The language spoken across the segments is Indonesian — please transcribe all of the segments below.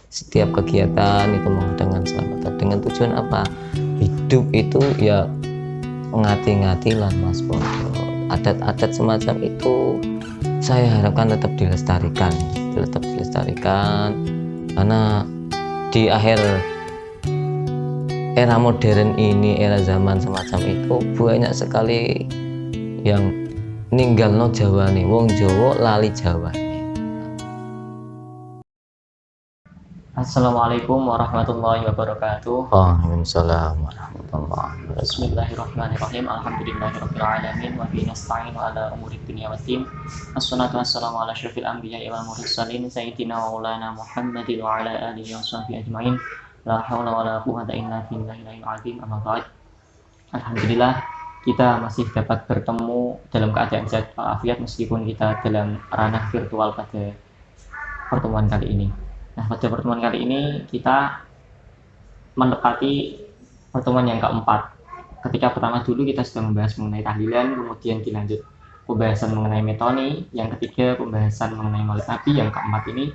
setiap kegiatan itu mengadakan selamatan dengan tujuan apa? Hidup itu ya ngati-ngati lan Mas Bodo. Adat-adat semacam itu saya harapkan tetap dilestarikan, karena di akhir era modern ini, era zaman semacam itu banyak sekali yang ninggalno Jawa nih, wong Jawa lali Jawa. Assalamualaikum warahmatullahi wabarakatuh. Waalaikumsalam warahmatullahi wabarakatuh. Bismillahirrahmanirrahim. Alhamdulillahirabbil alamin wa bihi nasta'inu ala umuri dunya waddin. Assalatu wassalamu ala asyrofil anbiya'i wal mursalin sayyidina wa maulana Muhammadin wa ala alihi wa sahbihi ajmain. La haula wala quwwata illa billahil azim. Amma ba'd. Alhamdulillah kita masih dapat bertemu dalam keadaan sehat walafiat meskipun kita dalam ranah virtual pada pertemuan kali ini. Nah, pada pertemuan kali ini kita mendekati pertemuan yang keempat. Ketika pertama dulu kita sudah membahas mengenai tahlilan, kemudian dilanjut pembahasan mengenai metoni, yang ketiga pembahasan mengenai maulid nabi, yang keempat ini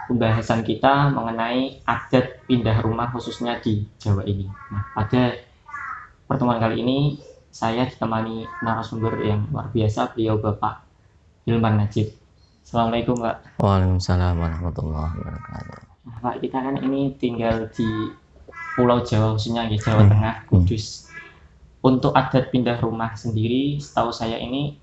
pembahasan kita mengenai adat pindah rumah khususnya di Jawa ini. Nah, pada pertemuan kali ini saya ditemani narasumber yang luar biasa, beliau Bapak Hilman Najib. Assalamualaikum Pak. Waalaikumsalam warahmatullahi wabarakatuh. Nah, Pak, kita kan ini tinggal di Pulau Jawa, khususnya di Jawa Tengah, Kudus. Untuk adat pindah rumah sendiri, setahu saya ini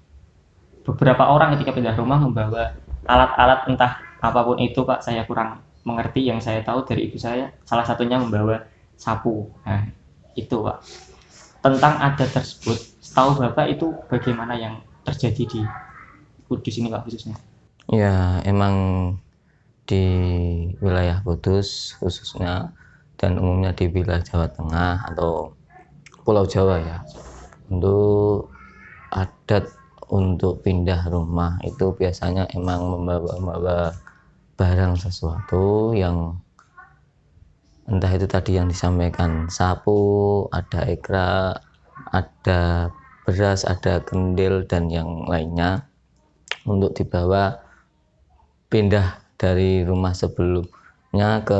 beberapa orang ketika pindah rumah membawa alat-alat entah apapun itu, Pak. Saya kurang mengerti. Yang saya tahu dari ibu saya, salah satunya membawa sapu. Nah, itu Pak. Tentang adat tersebut, setahu Bapak itu bagaimana yang terjadi di Kudus ini Pak khususnya? Ya, emang di wilayah Kudus khususnya dan umumnya di wilayah Jawa Tengah atau Pulau Jawa ya, untuk adat untuk pindah rumah itu biasanya emang membawa barang sesuatu yang entah itu tadi yang disampaikan sapu, ada ekra, ada beras, ada kendil dan yang lainnya untuk dibawa pindah dari rumah sebelumnya ke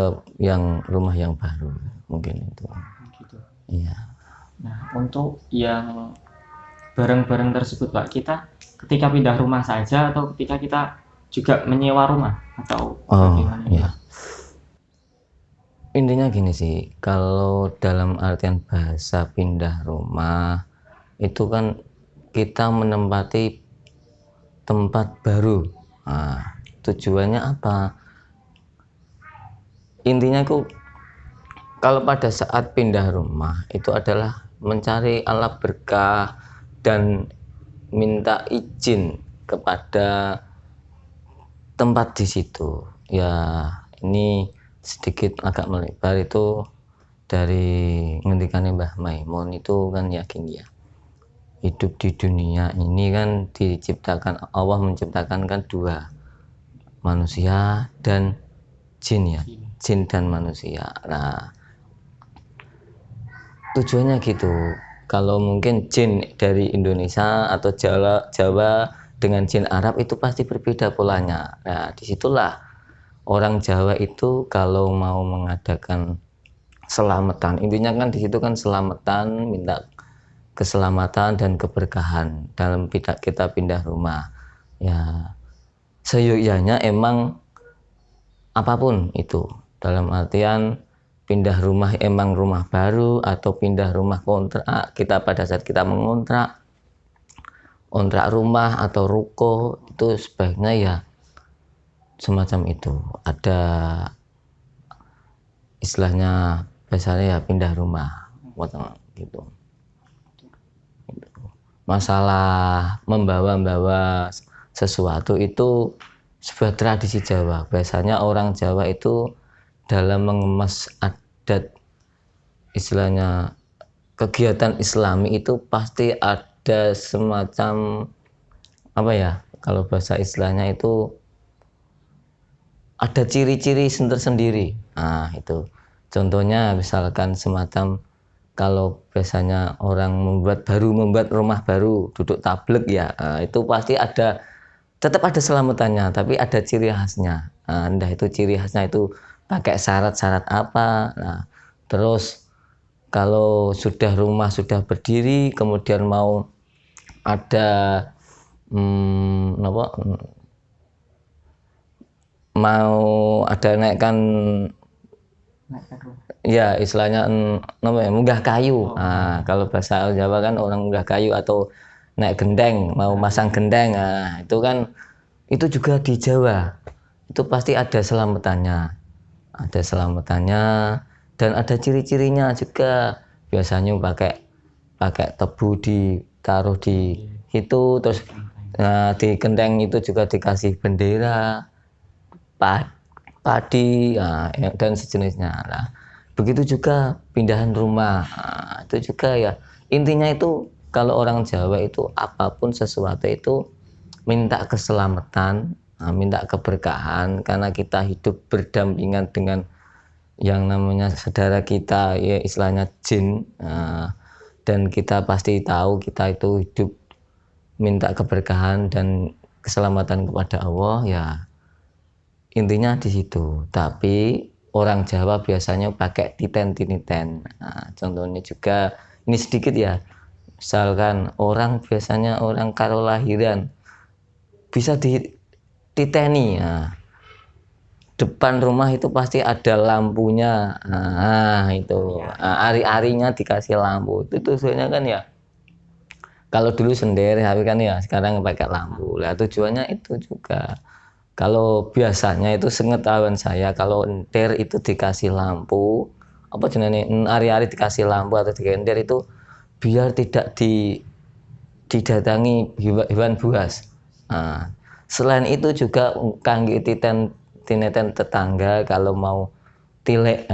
rumah yang baru, mungkin itu. Gitu. Iya. Nah, untuk yang barang-barang tersebut Pak, kita ketika pindah rumah saja atau ketika kita juga menyewa rumah atau bagaimana? Iya. Intinya gini sih, kalau dalam artian bahasa pindah rumah itu kan kita menempati tempat baru. Nah, tujuannya apa? Intinya kalau pada saat pindah rumah itu adalah mencari alat berkah dan minta izin kepada tempat di situ. Ya, ini sedikit agak melebar itu dari ngendikannya Mbah Maimun itu kan yakin ya. Hidup di dunia ini kan diciptakan, Allah menciptakan kan dua, manusia dan jin ya, jin dan manusia. Nah, tujuannya gitu. Kalau mungkin jin dari Indonesia atau Jawa dengan jin Arab itu pasti berbeda polanya. Nah, disitulah orang Jawa itu kalau mau mengadakan selamatan, intinya kan di situ kan selamatan, minta keselamatan dan keberkahan dalam kita pindah rumah. Ya, seyogyanya emang apapun itu, dalam artian pindah rumah emang rumah baru atau pindah rumah kontrak, kita pada saat kita mengontrak rumah atau ruko itu sebaiknya ya semacam itu, ada istilahnya biasanya ya pindah rumah gitu. Masalah membawa sesuatu itu sebuah tradisi Jawa. Biasanya orang Jawa itu dalam mengemas adat, istilahnya kegiatan Islami itu pasti ada semacam apa ya, kalau bahasa istilahnya itu ada ciri-ciri tersendiri. Nah, itu contohnya misalkan semacam kalau biasanya orang membuat rumah baru, duduk tablek ya, itu pasti tetap ada selamatannya, tapi ada ciri khasnya. Entah itu ciri khasnya itu pakai syarat-syarat apa. Nah, terus kalau rumah sudah berdiri, kemudian mau ada mau ada naikkan ya istilahnya munggah kayu. Nah, kalau bahasa Jawa kan orang munggah kayu atau naik gendeng, mau masang gendeng. Nah, itu kan itu juga di Jawa. Itu pasti ada selamatannya. Ada selamatannya dan ada ciri-cirinya juga. Biasanya pakai tebu ditaruh di situ, terus di genteng itu juga dikasih bendera padi dan sejenisnya. Nah, begitu juga pindahan rumah. Nah, itu juga ya intinya itu kalau orang Jawa itu apapun sesuatu itu minta keselamatan, minta keberkahan, karena kita hidup berdampingan dengan yang namanya saudara kita, ya istilahnya jin. Dan kita pasti tahu kita itu hidup minta keberkahan dan keselamatan kepada Allah, ya intinya di situ. Tapi orang Jawa biasanya pakai titen-tiniten. Nah, contohnya juga ini sedikit ya, misalkan biasanya orang kalau lahiran bisa dititeni. Nah, depan rumah itu pasti ada lampunya. Nah, itu ari-arinya dikasih lampu. Itu tujuannya kan ya, kalau dulu sender tapi kan ya sekarang pakai lampu. Lah tujuannya itu juga. Kalau biasanya itu sengetahuan saya, kalau enter itu dikasih lampu, apa jenenge ari-ari dikasih lampu atau digender itu biar tidak didatangi hewan buas. Nah, selain itu juga kangge tineten tetangga kalau mau tilek,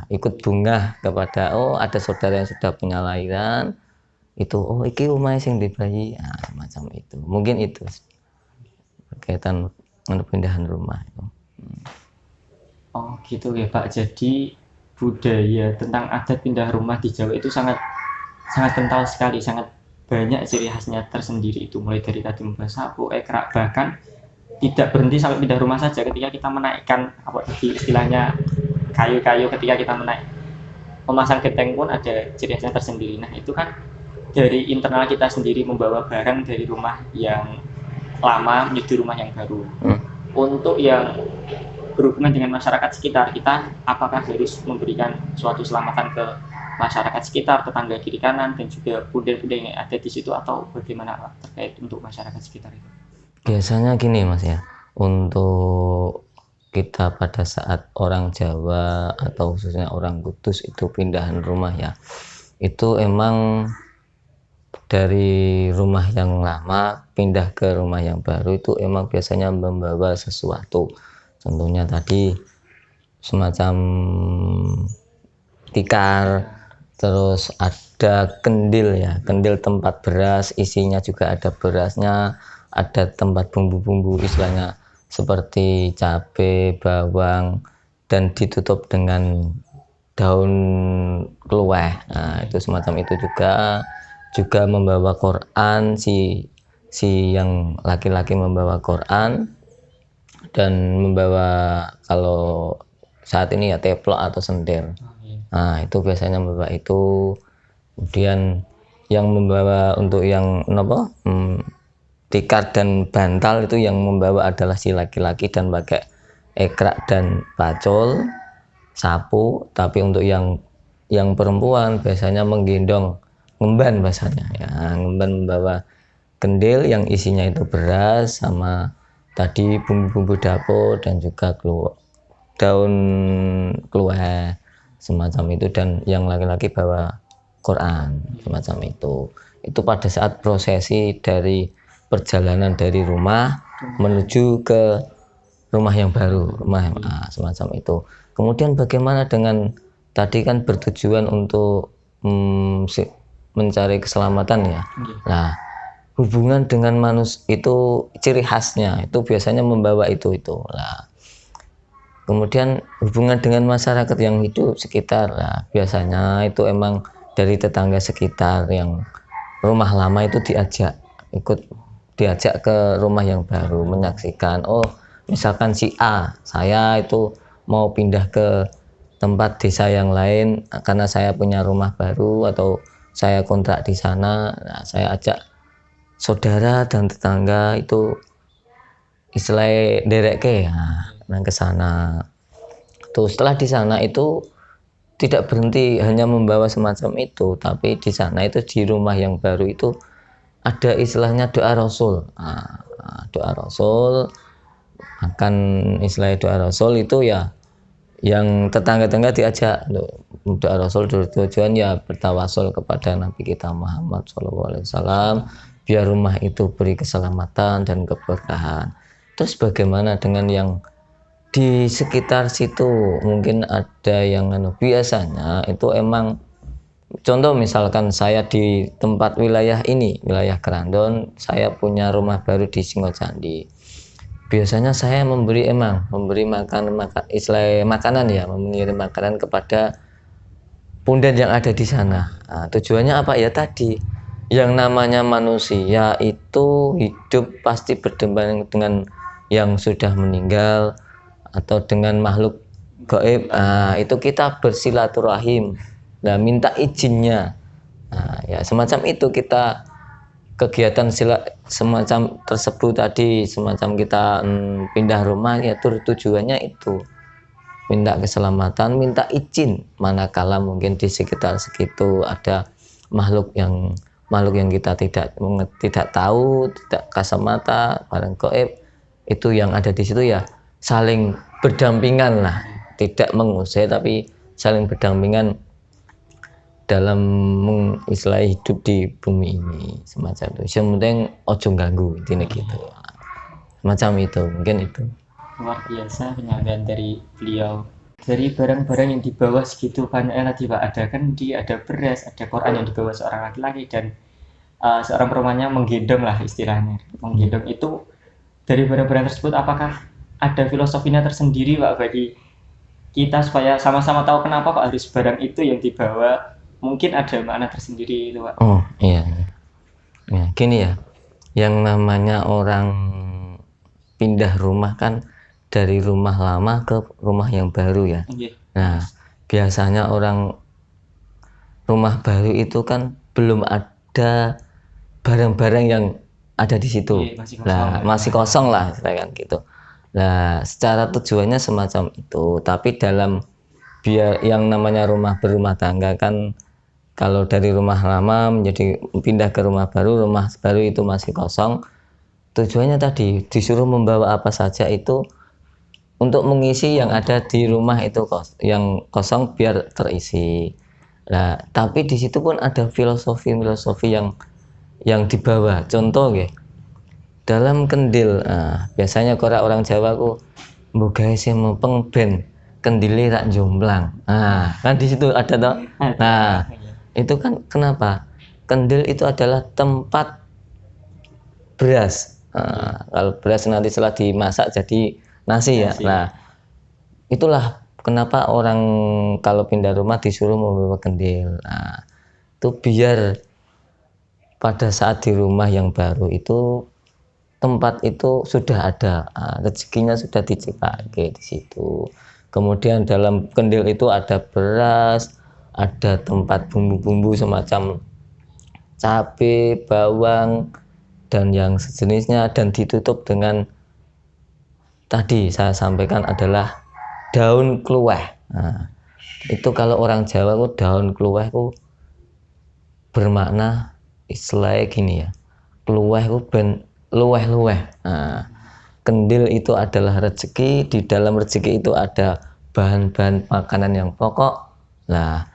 ikut bunga kepada ada saudara yang sudah punya lahiran itu, iki omahe sing di bayi, macam itu. Mungkin itu berkaitan perpindahan rumah itu. Oh gitu ya Pak. Jadi budaya tentang adat pindah rumah di Jawa itu sangat kental sekali, sangat banyak ciri khasnya tersendiri itu, mulai dari tadi membahas sapu, ekrak, bahkan tidak berhenti sampai pindah rumah saja. Ketika kita menaikkan apa tadi istilahnya kayu-kayu, ketika kita memasang genteng pun ada ciri khasnya tersendiri. Nah itu kan dari internal kita sendiri membawa barang dari rumah yang lama menuju rumah yang baru. Untuk yang berhubungan dengan masyarakat sekitar, kita apakah harus memberikan suatu selamatan ke masyarakat sekitar, tetangga kiri kanan, dan juga bunda-bunda yang ada di situ, atau bagaimana Pak terkait untuk masyarakat sekitar itu? Biasanya gini Mas ya, untuk kita pada saat orang Jawa atau khususnya orang Kudus itu pindahan rumah ya, itu emang dari rumah yang lama pindah ke rumah yang baru itu emang biasanya membawa sesuatu. Contohnya tadi semacam tikar, terus ada kendil ya, kendil tempat beras, isinya juga ada berasnya, ada tempat bumbu-bumbu istilahnya seperti cabai, bawang, dan ditutup dengan daun kelueh. Nah, itu semacam itu juga membawa Quran, si yang laki-laki membawa Quran dan membawa kalau saat ini ya teplok atau sender. Nah, itu biasanya membawa itu. Kemudian yang membawa untuk yang tikar dan bantal itu yang membawa adalah si laki-laki dan pakai ekrak dan pacul, sapu. Tapi untuk yang perempuan biasanya menggendong ngemban bahasanya ya, ngemban membawa kendil yang isinya itu beras sama tadi bumbu-bumbu dapur dan juga daun keluar semacam itu, dan yang laki-laki bawa Quran semacam itu pada saat prosesi dari perjalanan dari rumah menuju ke rumah yang baru, semacam itu. Kemudian bagaimana dengan tadi kan bertujuan untuk mencari keselamatan ya. Nah, hubungan dengan manusia itu ciri khasnya itu biasanya membawa itu. Nah, kemudian hubungan dengan masyarakat yang hidup sekitar, nah, biasanya itu emang dari tetangga sekitar yang rumah lama itu diajak ke rumah yang baru, menyaksikan misalkan si A, saya itu mau pindah ke tempat desa yang lain karena saya punya rumah baru atau saya kontrak di sana, nah, saya ajak saudara dan tetangga itu istilahnya derek ke nah, ke sana. Tuh setelah di sana itu tidak berhenti hanya membawa semacam itu, tapi di sana itu di rumah yang baru itu ada istilahnya doa Rasul. Doa Rasul, akan istilah doa Rasul itu ya yang tetangga-tetangga diajak doa Rasul, tujuan ya bertawasul kepada Nabi kita Muhammad SAW biar rumah itu beri keselamatan dan keberkahan. Terus bagaimana dengan yang di sekitar situ? Mungkin ada yang biasanya itu emang contoh misalkan saya di tempat wilayah ini, wilayah Grandon, saya punya rumah baru di Singojandi. Biasanya saya memberi istilah makanan ya, mengirim makanan kepada punden yang ada di sana. Nah, tujuannya apa ya tadi? Yang namanya manusia itu hidup pasti berdebat dengan yang sudah meninggal atau dengan makhluk gaib. Nah, itu kita bersilaturahim. Nah, minta izinnya. Nah, ya semacam itu kita kegiatan semacam tersebut tadi, semacam kita pindah rumah ya tujuannya itu minta keselamatan, minta izin manakala mungkin di sekitar segitu ada makhluk yang kita tidak tahu, tidak kasat mata, barang gaib itu yang ada di situ ya saling berdampingan lah, tidak mengusir tapi saling berdampingan dalam istilah hidup di bumi ini semacam itu. Yang penting ojo ganggu intinya gitu. Semacam itu mungkin itu. Luar biasa penyampaian dari beliau. Dari barang-barang yang dibawa segitu banyak tadi Pak, ada kandi, ada beras, ada Quran yang dibawa seorang laki-laki dan seorang perempuannya menggendong lah istilahnya. Menggendong itu dari barang-barang tersebut apakah ada filosofinya tersendiri Pak bagi kita supaya sama-sama tahu kenapa kok harus barang itu yang dibawa? Mungkin ada makna tersendiri itu Pak. Oh iya. Ya, gini ya, yang namanya orang pindah rumah kan dari rumah lama ke rumah yang baru ya. Nah, biasanya orang rumah baru itu kan belum ada barang-barang yang ada di situ. Masih kosong lah, kan gitu. Nah, secara tujuannya semacam itu, tapi dalam biar yang namanya rumah berumah tangga kan kalau dari rumah lama menjadi pindah ke rumah baru itu masih kosong. Tujuannya tadi disuruh membawa apa saja itu untuk mengisi yang ada di rumah itu yang kosong biar terisi. Nah, tapi di situ pun ada filosofi yang dibawa. Contoh ya, dalam kendil, biasanya orang Jawa ku mbogae sing mempeng ben kendile rak jomblang. Nah, kan di situ ada toh. Nah, itu kan kenapa? Kendil itu adalah tempat beras. Kalau beras nanti setelah dimasak jadi nasi ya. Nah, itulah kenapa orang kalau pindah rumah disuruh membawa kendil. Nah, itu biar pada saat di rumah yang baru itu tempat itu sudah ada, rezekinya sudah diciptakan di situ. Kemudian dalam kendil itu ada beras, ada tempat bumbu-bumbu semacam cabai, bawang, dan yang sejenisnya, dan ditutup dengan tadi saya sampaikan adalah daun kluweh. Nah, itu kalau orang Jawa itu daun kluweh itu bermakna istilahnya gini ya, kluweh itu ben luweh-luweh. Nah, kendil itu adalah rezeki, di dalam rezeki itu ada bahan-bahan makanan yang pokok. Nah,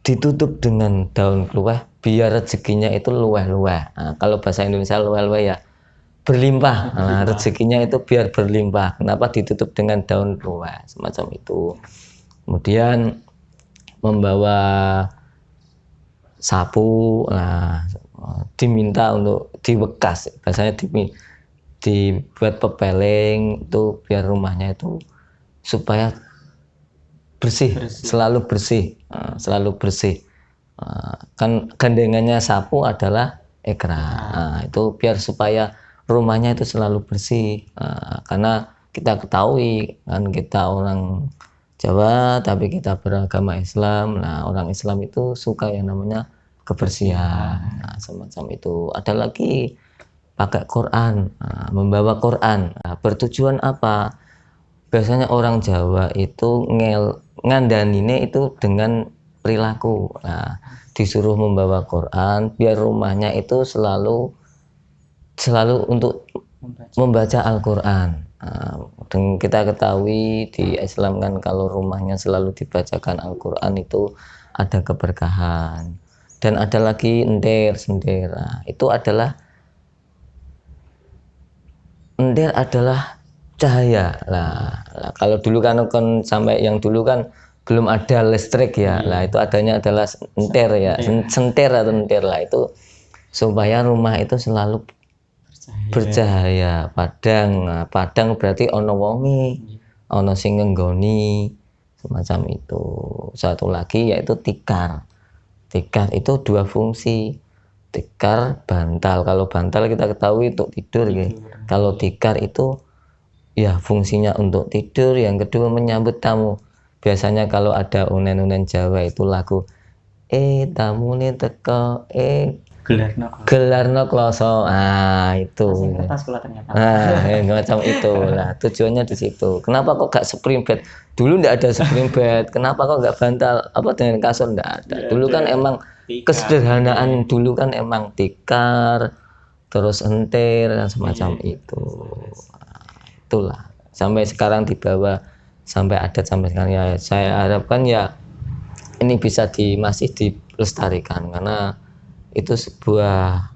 ditutup dengan daun kluweh biar rezekinya itu luweh-luweh. Nah, kalau bahasa Indonesia luweh-luweh ya berlimpah. Nah, rezekinya itu biar berlimpah. Kenapa ditutup dengan daun kluweh semacam itu. Kemudian membawa sapu, nah diminta untuk dibekas, biasanya dibuat pepeling itu biar rumahnya itu supaya bersih. Selalu bersih, selalu bersih. Kan gandengannya sapu adalah ekra. Itu biar supaya rumahnya itu selalu bersih, karena kita ketahui kan kita orang Jawa tapi kita beragama Islam. Nah, orang Islam itu suka yang namanya kebersihan. Nah, semacam itu. Ada lagi pakai Quran, membawa Quran. Nah, bertujuan apa? Biasanya orang Jawa itu ngandaninya itu dengan perilaku. Nah, disuruh membawa Quran biar rumahnya itu selalu untuk membaca Al-Quran. Dan kita ketahui di Islam kan kalau rumahnya selalu dibacakan Al-Quran itu ada keberkahan. Dan ada lagi sender. Itu adalah cahaya lah. Kalau dulu kan sampai yang dulu kan belum ada listrik ya. Lah itu adanya adalah senter lah itu supaya rumah itu selalu bercahaya. Padang berarti ono wonge, ono sing ngenggoni, semacam itu. Satu lagi yaitu tikar itu dua fungsi, tikar bantal. Kalau bantal kita ketahui untuk tidur ya. Kalau tikar itu ya fungsinya untuk tidur, yang kedua menyambut tamu. Biasanya kalau ada unen-unen Jawa itu lagu tamu nih teko gelarno kloso. Itu. Macam itu. Lah tujuannya di situ. Kenapa kok gak spring bed? Dulu ndak ada spring bed. Kenapa kok gak bantal dengan kasur? Ndak ada. Dulu kan emang kesederhanaan dulu kan emang tikar, terus entir dan semacam itu. Itulah. Sampai sekarang dibawa sampai adat sampai sekarang ya. Saya harapkan ya ini bisa masih dilestarikan karena itu sebuah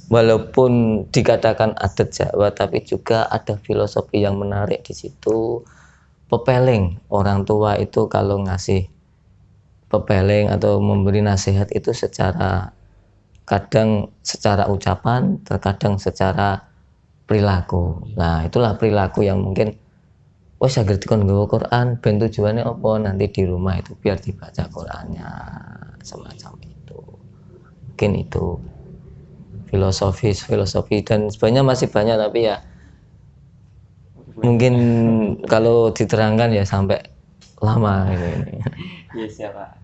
walaupun dikatakan adat Jawa tapi juga ada filosofi yang menarik di situ. Pepeling, orang tua itu kalau ngasih pepeling atau memberi nasihat itu kadang secara ucapan, terkadang secara perilaku. Nah, itulah perilaku yang mungkin agar dikon nggawa Quran ben tujuannya apa nanti di rumah itu biar dibaca Qurannya, semacam itu. Mungkin itu filosofi dan sebenarnya masih banyak tapi ya mungkin kalau diterangkan ya sampai lama ini. Yes ya Pak.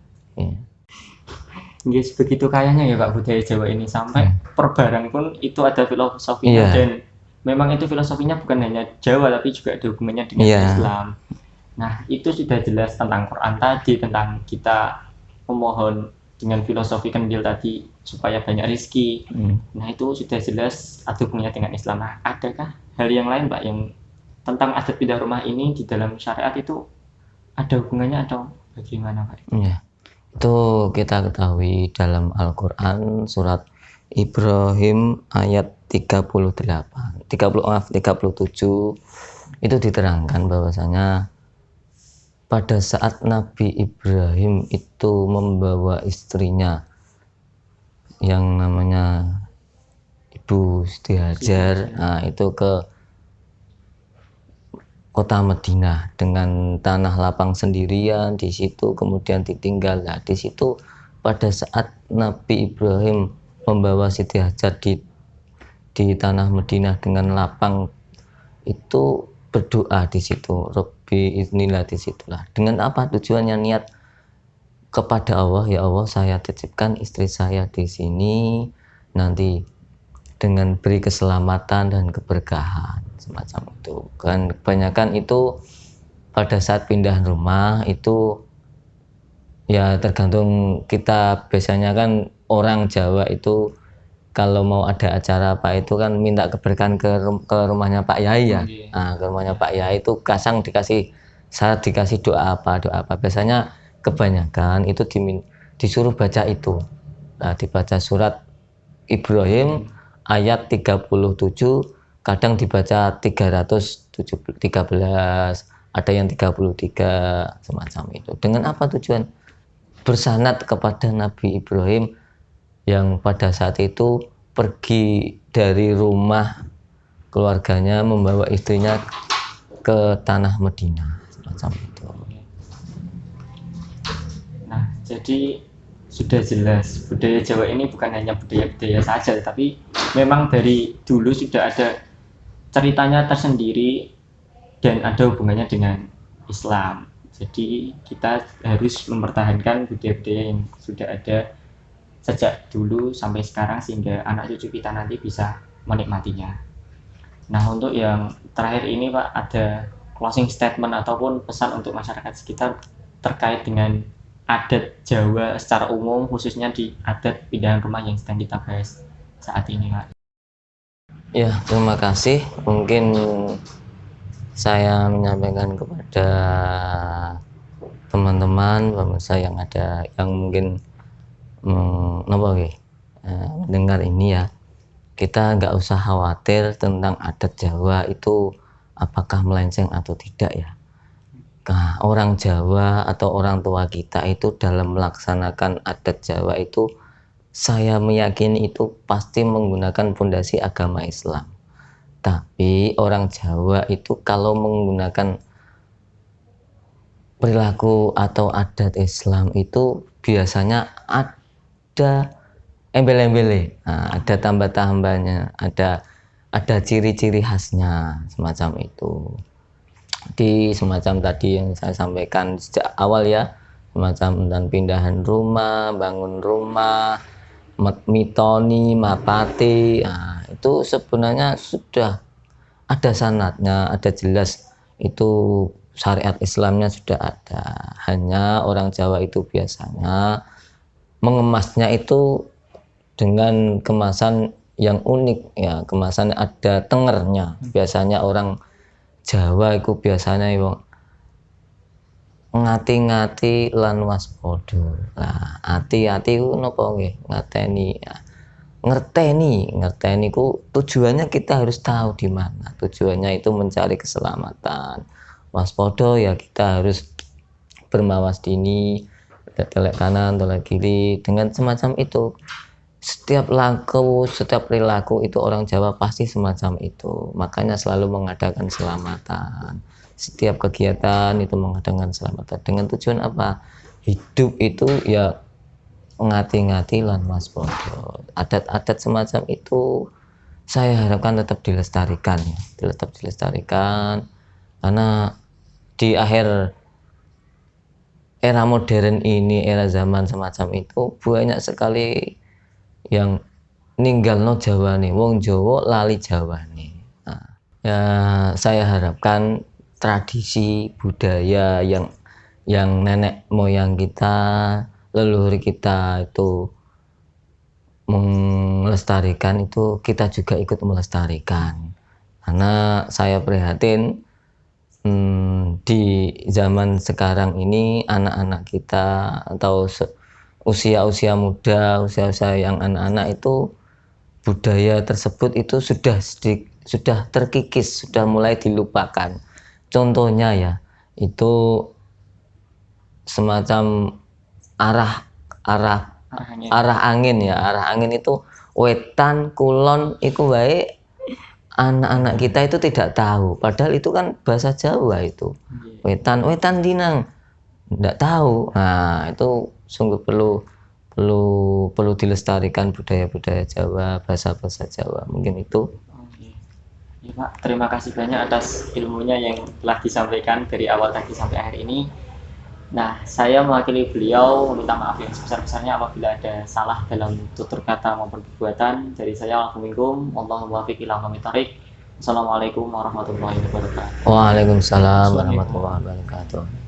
Yes, begitu kayaknya ya Pak budaya Jawa ini sampai per barang pun itu ada filosofinya dan memang itu filosofinya bukan hanya Jawa tapi juga ada hubungannya dengan Islam. Nah, itu sudah jelas tentang Quran tadi, tentang kita memohon dengan filosofi kandil tadi supaya banyak rezeki. Nah, itu sudah jelas ada hubungannya dengan Islam. Nah, adakah hal yang lain Pak yang tentang adat pindah rumah ini di dalam syariat itu ada hubungannya atau bagaimana Pak? Iya. Itu kita ketahui dalam Al-Quran surat Ibrahim ayat 37 itu diterangkan bahwasanya pada saat Nabi Ibrahim itu membawa istrinya yang namanya Ibu Siti Hajar, itu ke kota Madinah dengan tanah lapang sendirian di situ, kemudian ditinggal. Nah, di situ pada saat Nabi Ibrahim membawa Siti Hajar di tanah Madinah dengan lapang itu berdoa di situ, Rabbi iznillah, di situlah. Dengan apa tujuannya? Niat kepada Allah, ya Allah saya titipkan istri saya di sini nanti dengan beri keselamatan dan keberkahan, semacam itu. Kan kebanyakan itu pada saat pindah rumah itu ya tergantung kita. Biasanya kan orang Jawa itu kalau mau ada acara apa itu kan minta keberkahan ke rumahnya Pak Yai ya. Nah, ke rumahnya Pak Yai itu dikasih doa apa. Biasanya kebanyakan itu disuruh baca itu. Nah, dibaca surat Ibrahim ayat 37, kadang dibaca 313, ada yang 33, semacam itu. Dengan apa tujuan? Bersanad kepada Nabi Ibrahim yang pada saat itu pergi dari rumah keluarganya membawa istrinya ke tanah Madinah, semacam itu. Nah, jadi sudah jelas budaya Jawa ini bukan hanya budaya-budaya saja, tapi memang dari dulu sudah ada ceritanya tersendiri dan ada hubungannya dengan Islam. Jadi kita harus mempertahankan budaya-budaya yang sudah ada sejak dulu sampai sekarang sehingga anak cucu kita nanti bisa menikmatinya. Nah, untuk yang terakhir ini Pak, ada closing statement ataupun pesan untuk masyarakat sekitar terkait dengan adat Jawa secara umum, khususnya di adat pindahan rumah yang sedang kita bahas saat ini Pak. Ya, terima kasih. Mungkin saya menyampaikan kepada teman-teman pemirsa yang ada yang mungkin mendengar ini ya, kita nggak usah khawatir tentang adat Jawa itu apakah melenceng atau tidak ya. Nah, orang Jawa atau orang tua kita itu dalam melaksanakan adat Jawa itu saya meyakini itu pasti menggunakan fondasi agama Islam. Tapi orang Jawa itu kalau menggunakan perilaku atau adat Islam itu biasanya ada embel-embelnya, ada tambah-tambahnya, ada ciri-ciri khasnya semacam itu. Di semacam tadi yang saya sampaikan sejak awal ya, semacam tentang pindahan rumah, bangun rumah, mitoni, mapati, itu sebenarnya sudah ada sanadnya, ada jelas itu syariat Islamnya sudah ada. Hanya orang Jawa itu biasanya mengemasnya itu dengan kemasan yang unik ya, kemasan ada tengernya. Biasanya orang Jawa itu biasanya ngati-ngati lan waspada. Nah, hati-hati ku napa nggih? Ngateni. Ya. Ngerteni ku tujuannya kita harus tahu di mana. Tujuannya itu mencari keselamatan. Waspada ya kita harus bermawas dini, telek kanan, telek kiri dengan semacam itu. Setiap laku, setiap perilaku itu orang Jawa pasti semacam itu. Makanya selalu mengadakan selamatan. Setiap kegiatan itu mengadakan selamatan. Dengan tujuan apa? Hidup itu ya ngati-ngati lan waspada. Adat-adat semacam itu saya harapkan tetap dilestarikan ya. Tetap dilestarikan. Karena di akhir era modern ini, era zaman semacam itu banyak sekali yang ninggal no Jawa nih, wong Jawa lali Jawa nih. Nah, ya saya harapkan tradisi budaya yang nenek moyang kita, leluhur kita itu melestarikan itu kita juga ikut melestarikan. Karena saya prihatin di zaman sekarang ini anak-anak kita atau usia-usia muda, usia-usia yang anak-anak itu budaya tersebut itu sudah terkikis, sudah mulai dilupakan. Contohnya ya, itu semacam arah angin ya, arah angin itu wetan kulon iku baik anak-anak kita itu tidak tahu, padahal itu kan bahasa Jawa itu. Wetan dinang tidak tahu. Nah, itu sungguh perlu dilestarikan budaya-budaya Jawa, bahasa-bahasa Jawa. Mungkin itu. Ya, Pak, terima kasih banyak atas ilmunya yang telah disampaikan dari awal tadi sampai akhir ini. Nah, saya mewakili beliau meminta maaf yang sebesar-besarnya apabila ada salah dalam tutur kata maupun perbuatan. Dari saya, Assalamualaikum warahmatullahi wabarakatuh. Assalamualaikum warahmatullahi wabarakatuh. Waalaikumsalam warahmatullahi wabarakatuh.